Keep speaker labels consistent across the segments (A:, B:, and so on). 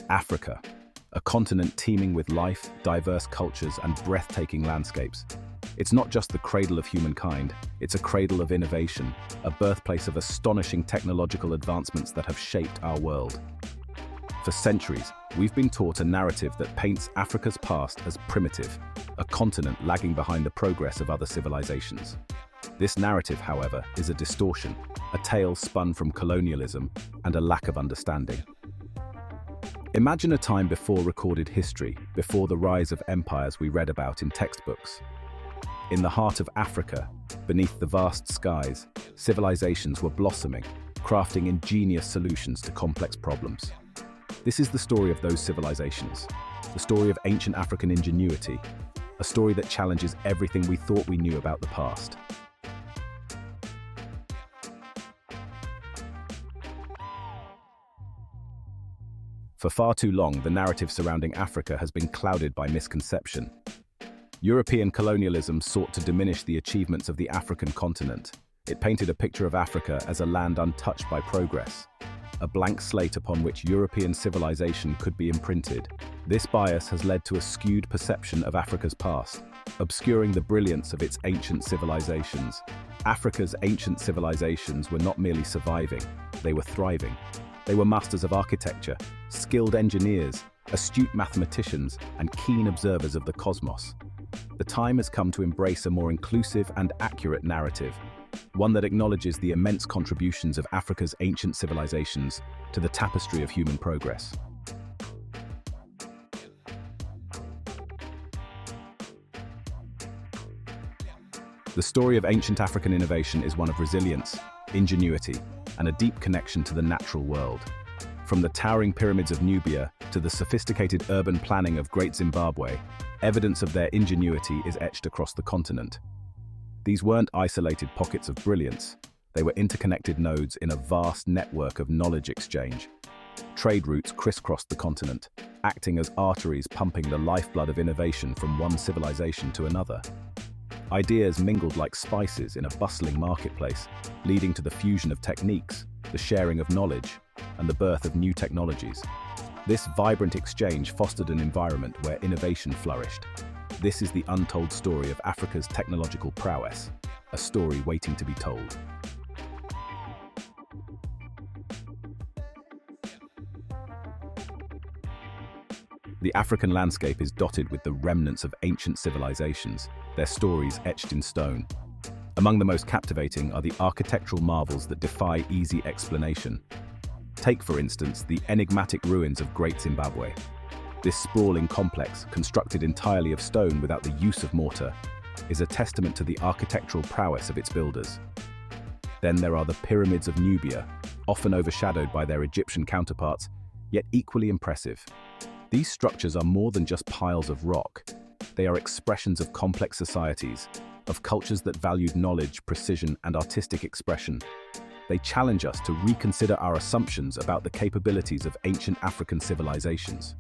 A: Africa, a continent teeming with life, diverse cultures, and breathtaking landscapes. It's not just the cradle of humankind, it's a cradle of innovation, a birthplace of astonishing technological advancements that have shaped our world. For centuries, we've been taught a narrative that paints Africa's past as primitive, a continent lagging behind the progress of other civilizations. This narrative, however, is a distortion, a tale spun from colonialism and a lack of understanding. Imagine a time before recorded history, before the rise of empires we read about in textbooks. In the heart of Africa, beneath the vast skies, civilizations were blossoming, crafting ingenious solutions to complex problems. This is the story of those civilizations, the story of ancient African ingenuity, a story that challenges everything we thought we knew about the past. For far too long, the narrative surrounding Africa has been clouded by misconception. European colonialism sought to diminish the achievements of the African continent. It painted a picture of Africa as a land untouched by progress, a blank slate upon which European civilization could be imprinted. This bias has led to a skewed perception of Africa's past, obscuring the brilliance of its ancient civilizations. Africa's ancient civilizations were not merely surviving, they were thriving. They were masters of architecture, skilled engineers, astute mathematicians, and keen observers of the cosmos. The time has come to embrace a more inclusive and accurate narrative, one that acknowledges the immense contributions of Africa's ancient civilizations to the tapestry of human progress. The story of ancient African innovation is one of resilience, ingenuity, and a deep connection to the natural world. From the towering pyramids of Nubia to the sophisticated urban planning of Great Zimbabwe, evidence of their ingenuity is etched across the continent. These weren't isolated pockets of brilliance, they were interconnected nodes in a vast network of knowledge exchange. Trade routes crisscrossed the continent, acting as arteries pumping the lifeblood of innovation from one civilization to another. Ideas mingled like spices in a bustling marketplace, leading to the fusion of techniques, the sharing of knowledge, and the birth of new technologies. This vibrant exchange fostered an environment where innovation flourished. This is the untold story of Africa's technological prowess, a story waiting to be told. The African landscape is dotted with the remnants of ancient civilizations, their stories etched in stone. Among the most captivating are the architectural marvels that defy easy explanation. Take, for instance, the enigmatic ruins of Great Zimbabwe. This sprawling complex, constructed entirely of stone without the use of mortar, is a testament to the architectural prowess of its builders. Then there are the pyramids of Nubia, often overshadowed by their Egyptian counterparts, yet equally impressive. These structures are more than just piles of rock. They are expressions of complex societies, of cultures that valued knowledge, precision, and artistic expression. They challenge us to reconsider our assumptions about the capabilities of ancient African civilizations.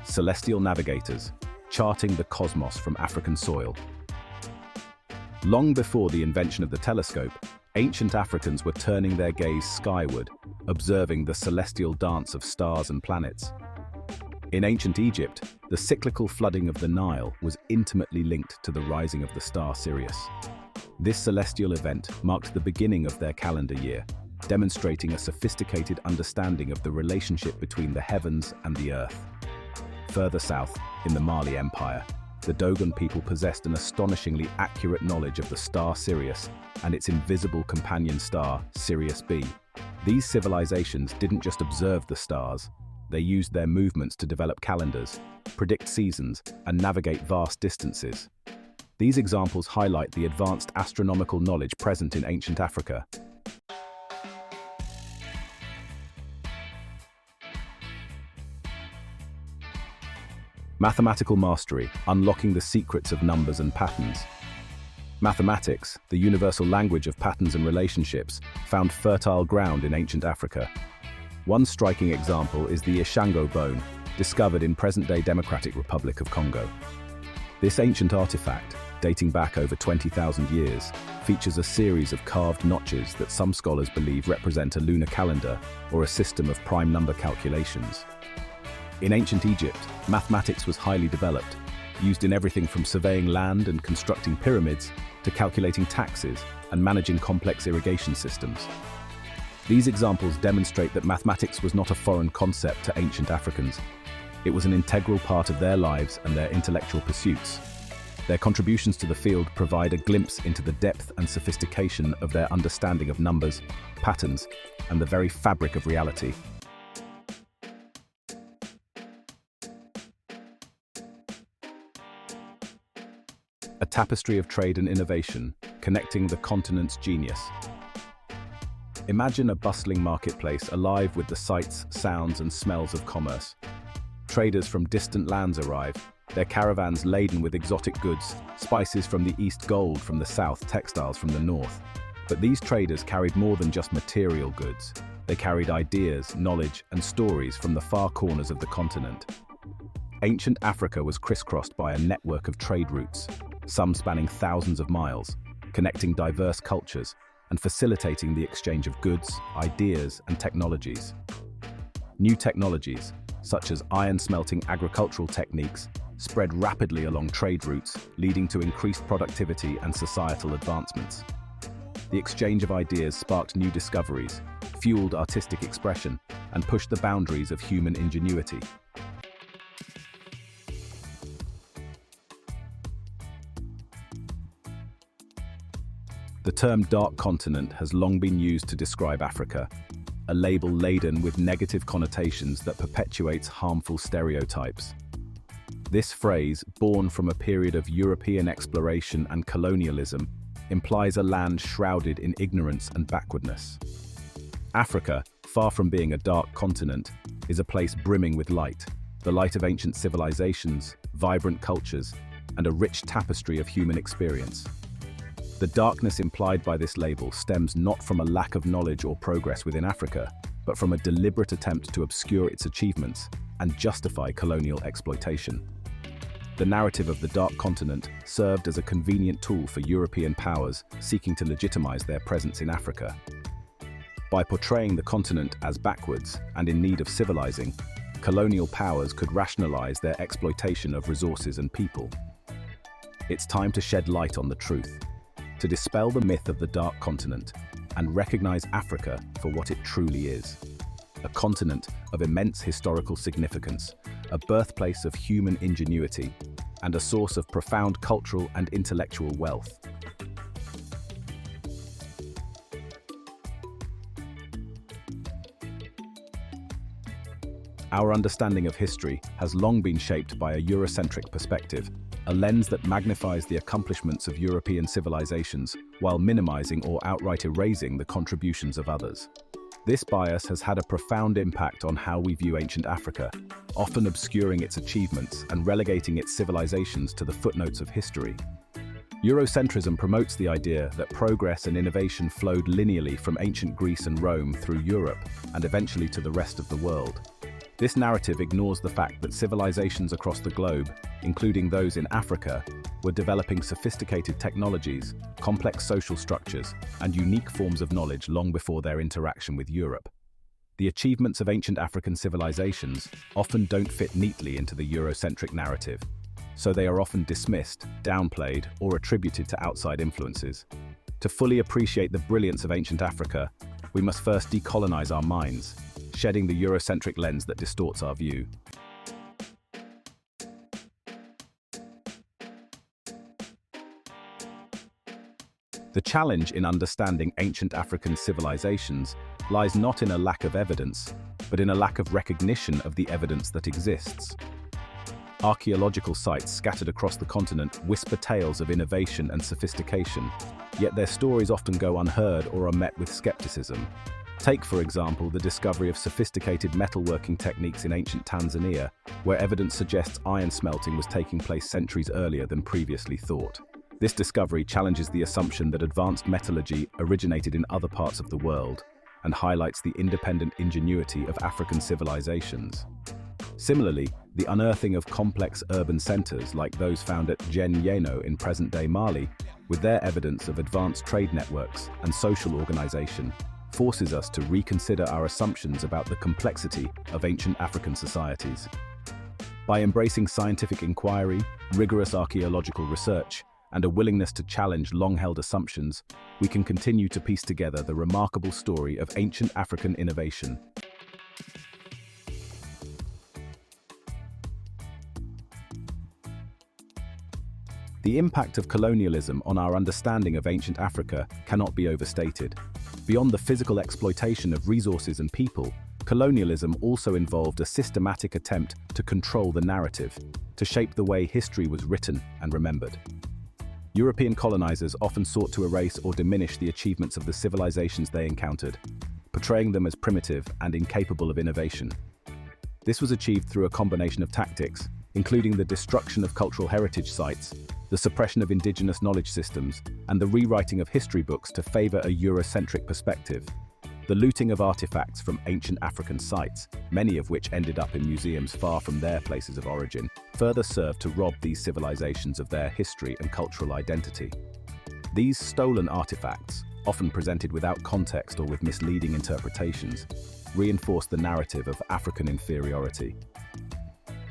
A: Celestial navigators, charting the cosmos from African soil. Long before the invention of the telescope, ancient Africans were turning their gaze skyward, observing the celestial dance of stars and planets. In ancient Egypt, the cyclical flooding of the Nile was intimately linked to the rising of the star Sirius. This celestial event marked the beginning of their calendar year, demonstrating a sophisticated understanding of the relationship between the heavens and the earth. Further south, in the Mali Empire, the Dogon people possessed an astonishingly accurate knowledge of the star Sirius and its invisible companion star, Sirius B. These civilizations didn't just observe the stars, they used their movements to develop calendars, predict seasons, and navigate vast distances. These examples highlight the advanced astronomical knowledge present in ancient Africa. Mathematical mastery, unlocking the secrets of numbers and patterns. Mathematics, the universal language of patterns and relationships, found fertile ground in ancient Africa. One striking example is the Ishango bone, discovered in present-day Democratic Republic of Congo. This ancient artifact, dating back over 20,000 years, features a series of carved notches that some scholars believe represent a lunar calendar or a system of prime number calculations. In ancient Egypt, mathematics was highly developed, used in everything from surveying land and constructing pyramids to calculating taxes and managing complex irrigation systems. These examples demonstrate that mathematics was not a foreign concept to ancient Africans. It was an integral part of their lives and their intellectual pursuits. Their contributions to the field provide a glimpse into the depth and sophistication of their understanding of numbers, patterns, and the very fabric of reality. A tapestry of trade and innovation, connecting the continent's genius. Imagine a bustling marketplace alive with the sights, sounds, and smells of commerce. Traders from distant lands arrive, their caravans laden with exotic goods, spices from the east, gold from the south, textiles from the north. But these traders carried more than just material goods. They carried ideas, knowledge, and stories from the far corners of the continent. Ancient Africa was crisscrossed by a network of trade routes, some spanning thousands of miles, connecting diverse cultures and facilitating the exchange of goods, ideas, and technologies. New technologies, such as iron-smelting agricultural techniques, spread rapidly along trade routes, leading to increased productivity and societal advancements. The exchange of ideas sparked new discoveries, fueled artistic expression, and pushed the boundaries of human ingenuity. The term dark continent has long been used to describe Africa, a label laden with negative connotations that perpetuates harmful stereotypes. This phrase, born from a period of European exploration and colonialism, implies a land shrouded in ignorance and backwardness. Africa, far from being a dark continent, is a place brimming with light, the light of ancient civilizations, vibrant cultures, and a rich tapestry of human experience. The darkness implied by this label stems not from a lack of knowledge or progress within Africa, but from a deliberate attempt to obscure its achievements and justify colonial exploitation. The narrative of the Dark Continent served as a convenient tool for European powers seeking to legitimize their presence in Africa. By portraying the continent as backwards and in need of civilizing, colonial powers could rationalize their exploitation of resources and people. It's time to shed light on the truth, to dispel the myth of the Dark Continent and recognize Africa for what it truly is. A continent of immense historical significance, a birthplace of human ingenuity, and a source of profound cultural and intellectual wealth. Our understanding of history has long been shaped by a Eurocentric perspective, a lens that magnifies the accomplishments of European civilizations while minimizing or outright erasing the contributions of others. This bias has had a profound impact on how we view ancient Africa, often obscuring its achievements and relegating its civilizations to the footnotes of history. Eurocentrism promotes the idea that progress and innovation flowed linearly from ancient Greece and Rome through Europe and eventually to the rest of the world. This narrative ignores the fact that civilizations across the globe, including those in Africa, were developing sophisticated technologies, complex social structures, and unique forms of knowledge long before their interaction with Europe. The achievements of ancient African civilizations often don't fit neatly into the Eurocentric narrative, so they are often dismissed, downplayed, or attributed to outside influences. To fully appreciate the brilliance of ancient Africa, we must first decolonize our minds, shedding the Eurocentric lens that distorts our view. The challenge in understanding ancient African civilizations lies not in a lack of evidence, but in a lack of recognition of the evidence that exists. Archaeological sites scattered across the continent whisper tales of innovation and sophistication, yet their stories often go unheard or are met with skepticism. Take, for example, the discovery of sophisticated metalworking techniques in ancient Tanzania, where evidence suggests iron smelting was taking place centuries earlier than previously thought. This discovery challenges the assumption that advanced metallurgy originated in other parts of the world and highlights the independent ingenuity of African civilizations. Similarly, the unearthing of complex urban centers like those found at Yeno in present-day Mali, with their evidence of advanced trade networks and social organization, forces us to reconsider our assumptions about the complexity of ancient African societies. By embracing scientific inquiry, rigorous archaeological research, and a willingness to challenge long-held assumptions, we can continue to piece together the remarkable story of ancient African innovation. The impact of colonialism on our understanding of ancient Africa cannot be overstated. Beyond the physical exploitation of resources and people, colonialism also involved a systematic attempt to control the narrative, to shape the way history was written and remembered. European colonizers often sought to erase or diminish the achievements of the civilizations they encountered, portraying them as primitive and incapable of innovation. This was achieved through a combination of tactics, including the destruction of cultural heritage sites, the suppression of indigenous knowledge systems, and the rewriting of history books to favor a Eurocentric perspective. The looting of artifacts from ancient African sites, many of which ended up in museums far from their places of origin, further served to rob these civilizations of their history and cultural identity. These stolen artifacts, often presented without context or with misleading interpretations, reinforce the narrative of African inferiority.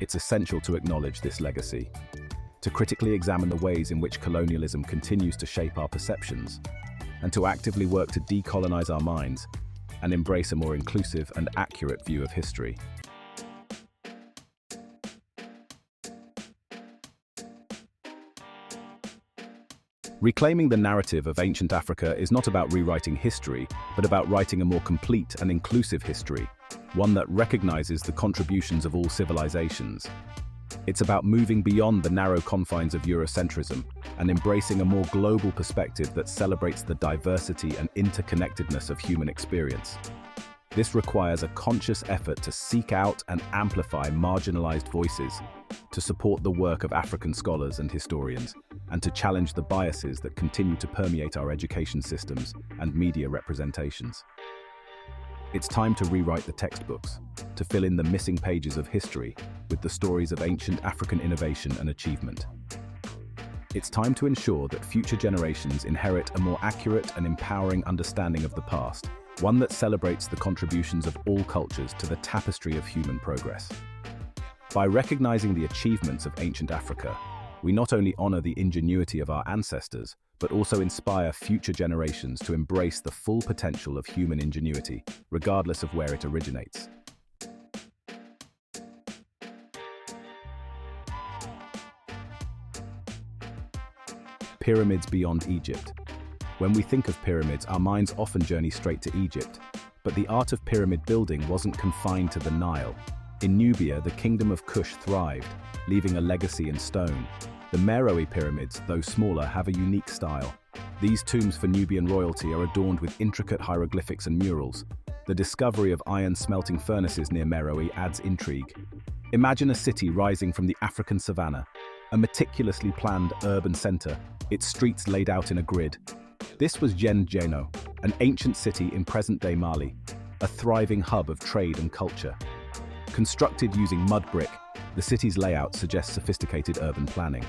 A: It's essential to acknowledge this legacy, to critically examine the ways in which colonialism continues to shape our perceptions, and to actively work to decolonize our minds and embrace a more inclusive and accurate view of history. Reclaiming the narrative of ancient Africa is not about rewriting history, but about writing a more complete and inclusive history, one that recognizes the contributions of all civilizations. It's about moving beyond the narrow confines of Eurocentrism and embracing a more global perspective that celebrates the diversity and interconnectedness of human experience. This requires a conscious effort to seek out and amplify marginalized voices, to support the work of African scholars and historians, and to challenge the biases that continue to permeate our education systems and media representations. It's time to rewrite the textbooks, to fill in the missing pages of history with the stories of ancient African innovation and achievement. It's time to ensure that future generations inherit a more accurate and empowering understanding of the past, one that celebrates the contributions of all cultures to the tapestry of human progress. By recognizing the achievements of ancient Africa, we not only honor the ingenuity of our ancestors, but also inspire future generations to embrace the full potential of human ingenuity, regardless of where it originates. Pyramids beyond Egypt. When we think of pyramids, our minds often journey straight to Egypt. But the art of pyramid building wasn't confined to the Nile. In Nubia, the kingdom of Kush thrived, leaving a legacy in stone. The Meroe pyramids, though smaller, have a unique style. These tombs for Nubian royalty are adorned with intricate hieroglyphics and murals. The discovery of iron smelting furnaces near Meroe adds intrigue. Imagine a city rising from the African savanna, a meticulously planned urban center, its streets laid out in a grid. This was Yeno, an ancient city in present-day Mali, a thriving hub of trade and culture. Constructed using mud brick, the city's layout suggests sophisticated urban planning.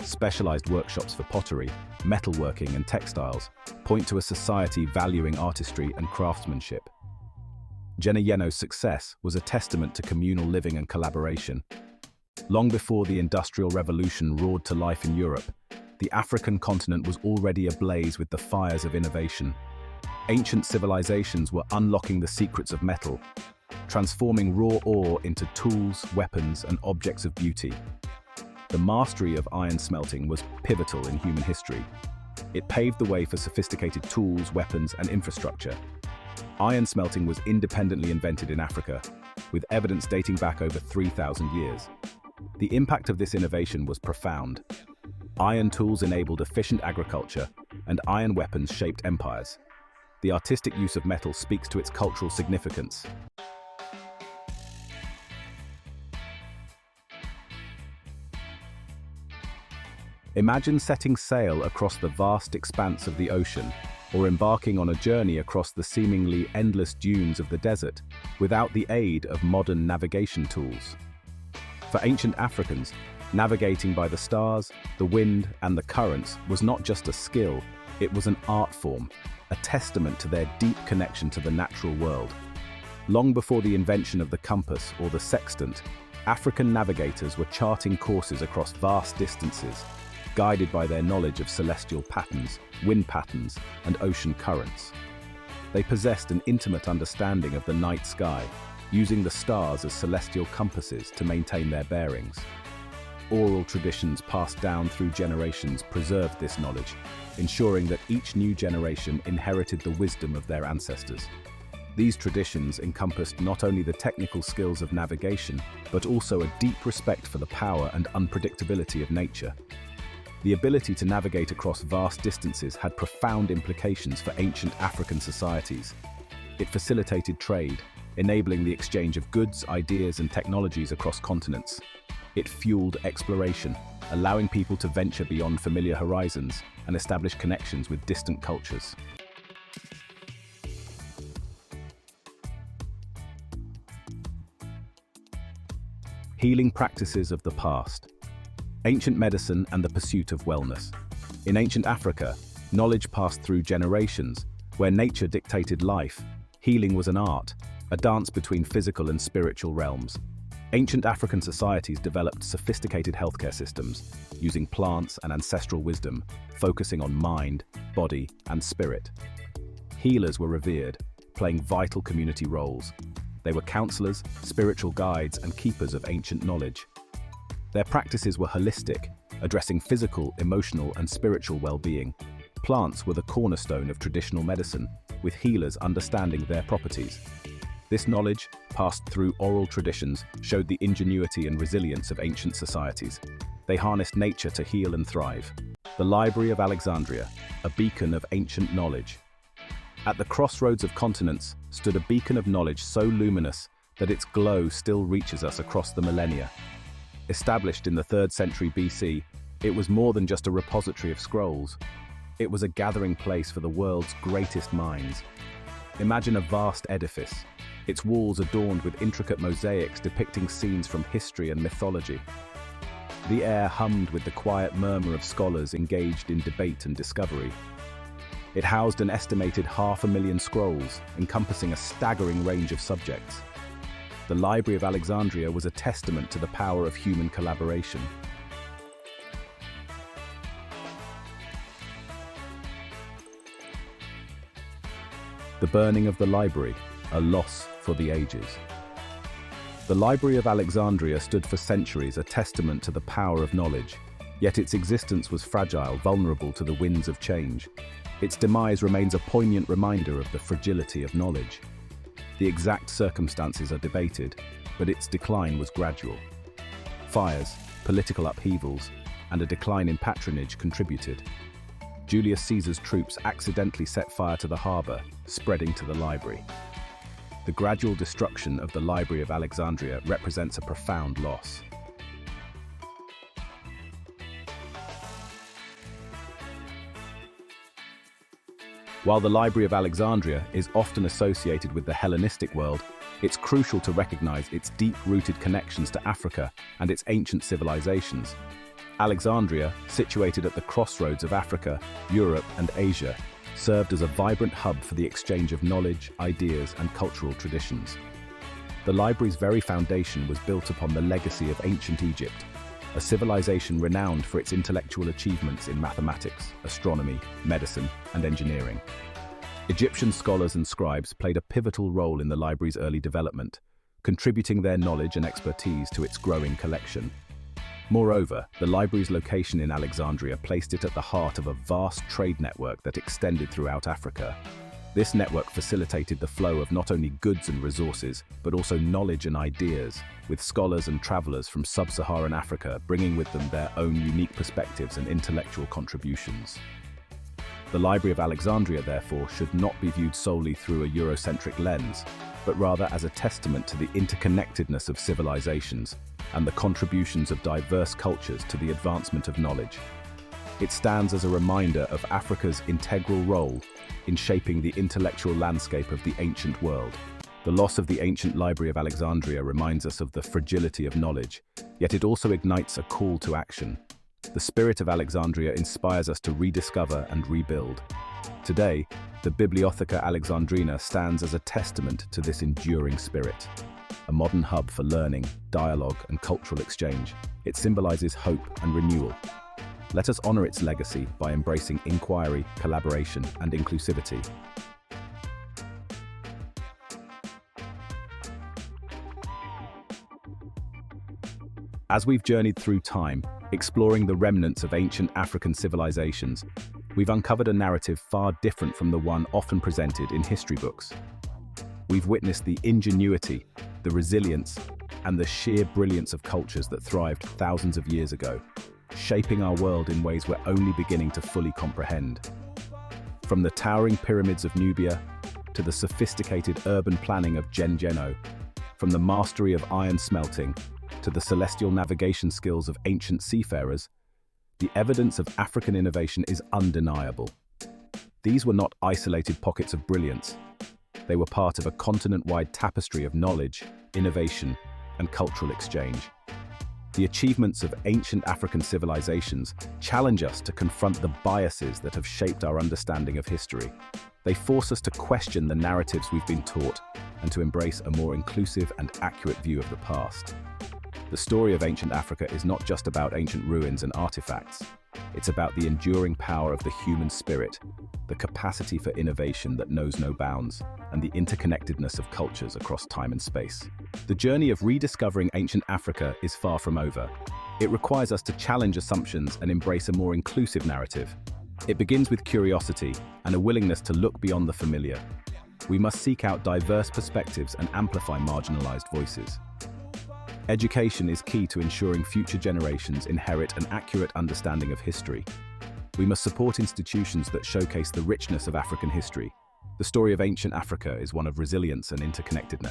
A: Specialized workshops for pottery, metalworking, and textiles point to a society valuing artistry and craftsmanship. Yeno's success was a testament to communal living and collaboration. Long before the Industrial Revolution roared to life in Europe, the African continent was already ablaze with the fires of innovation. Ancient civilizations were unlocking the secrets of metal, transforming raw ore into tools, weapons, and objects of beauty. The mastery of iron smelting was pivotal in human history. It paved the way for sophisticated tools, weapons, and infrastructure. Iron smelting was independently invented in Africa, with evidence dating back over 3,000 years. The impact of this innovation was profound. Iron tools enabled efficient agriculture, and iron weapons shaped empires. The artistic use of metal speaks to its cultural significance. Imagine setting sail across the vast expanse of the ocean, or embarking on a journey across the seemingly endless dunes of the desert without the aid of modern navigation tools. For ancient Africans, navigating by the stars, the wind, and the currents was not just a skill, it was an art form, a testament to their deep connection to the natural world. Long before the invention of the compass or the sextant, African navigators were charting courses across vast distances, guided by their knowledge of celestial patterns, wind patterns, and ocean currents. They possessed an intimate understanding of the night sky, using the stars as celestial compasses to maintain their bearings. Oral traditions passed down through generations preserved this knowledge, ensuring that each new generation inherited the wisdom of their ancestors. These traditions encompassed not only the technical skills of navigation, but also a deep respect for the power and unpredictability of nature. The ability to navigate across vast distances had profound implications for ancient African societies. It facilitated trade, enabling the exchange of goods, ideas, and technologies across continents. It fueled exploration, allowing people to venture beyond familiar horizons and establish connections with distant cultures. Healing practices of the past. Ancient medicine and the pursuit of wellness. In ancient Africa, knowledge passed through generations. Where nature dictated life, healing was an art, a dance between physical and spiritual realms. Ancient African societies developed sophisticated healthcare systems, using plants and ancestral wisdom, focusing on mind, body, and spirit. Healers were revered, playing vital community roles. They were counselors, spiritual guides, and keepers of ancient knowledge. Their practices were holistic, addressing physical, emotional, and spiritual well-being. Plants were the cornerstone of traditional medicine, with healers understanding their properties. This knowledge, passed through oral traditions, showed the ingenuity and resilience of ancient societies. They harnessed nature to heal and thrive. The Library of Alexandria, a beacon of ancient knowledge. At the crossroads of continents stood a beacon of knowledge so luminous that its glow still reaches us across the millennia. Established in the 3rd century BC, it was more than just a repository of scrolls. It was a gathering place for the world's greatest minds. Imagine a vast edifice, its walls adorned with intricate mosaics depicting scenes from history and mythology. The air hummed with the quiet murmur of scholars engaged in debate and discovery. It housed an estimated 500,000 scrolls, encompassing a staggering range of subjects. The Library of Alexandria was a testament to the power of human collaboration. The burning of the library, a loss for the ages. The Library of Alexandria stood for centuries, a testament to the power of knowledge, yet its existence was fragile, vulnerable to the winds of change. Its demise remains a poignant reminder of the fragility of knowledge. The exact circumstances are debated, but its decline was gradual. Fires, political upheavals, and a decline in patronage contributed. Julius Caesar's troops accidentally set fire to the harbour, spreading to the library. The gradual destruction of the Library of Alexandria represents a profound loss. While the Library of Alexandria is often associated with the Hellenistic world, it's crucial to recognize its deep-rooted connections to Africa and its ancient civilizations. Alexandria, situated at the crossroads of Africa, Europe, and Asia, served as a vibrant hub for the exchange of knowledge, ideas, and cultural traditions. The library's very foundation was built upon the legacy of ancient Egypt, a civilization renowned for its intellectual achievements in mathematics, astronomy, medicine, and engineering. Egyptian scholars and scribes played a pivotal role in the library's early development, contributing their knowledge and expertise to its growing collection. Moreover, the library's location in Alexandria placed it at the heart of a vast trade network that extended throughout Africa. This network facilitated the flow of not only goods and resources, but also knowledge and ideas, with scholars and travelers from sub-Saharan Africa bringing with them their own unique perspectives and intellectual contributions. The Library of Alexandria, therefore, should not be viewed solely through a Eurocentric lens, but rather as a testament to the interconnectedness of civilizations and the contributions of diverse cultures to the advancement of knowledge. It stands as a reminder of Africa's integral role in shaping the intellectual landscape of the ancient world. The loss of the ancient library of Alexandria reminds us of the fragility of knowledge, yet it also ignites a call to action. The spirit of Alexandria inspires us to rediscover and rebuild. Today, the Bibliotheca Alexandrina stands as a testament to this enduring spirit. A modern hub for learning, dialogue, and cultural exchange, it symbolizes hope and renewal. Let us honor its legacy by embracing inquiry, collaboration, and inclusivity. As we've journeyed through time, exploring the remnants of ancient African civilizations, we've uncovered a narrative far different from the one often presented in history books. We've witnessed the ingenuity, the resilience, and the sheer brilliance of cultures that thrived thousands of years ago, shaping our world in ways we're only beginning to fully comprehend. From the towering pyramids of Nubia to the sophisticated urban planning of Gengeno, from the mastery of iron smelting to the celestial navigation skills of ancient seafarers, the evidence of African innovation is undeniable. These were not isolated pockets of brilliance. They were part of a continent-wide tapestry of knowledge, innovation, and cultural exchange. The achievements of ancient African civilizations challenge us to confront the biases that have shaped our understanding of history. They force us to question the narratives we've been taught and to embrace a more inclusive and accurate view of the past. The story of ancient Africa is not just about ancient ruins and artifacts. It's about the enduring power of the human spirit, the capacity for innovation that knows no bounds, and the interconnectedness of cultures across time and space. The journey of rediscovering ancient Africa is far from over. It requires us to challenge assumptions and embrace a more inclusive narrative. It begins with curiosity and a willingness to look beyond the familiar. We must seek out diverse perspectives and amplify marginalized voices. Education is key to ensuring future generations inherit an accurate understanding of history. We must support institutions that showcase the richness of African history. The story of ancient Africa is one of resilience and interconnectedness.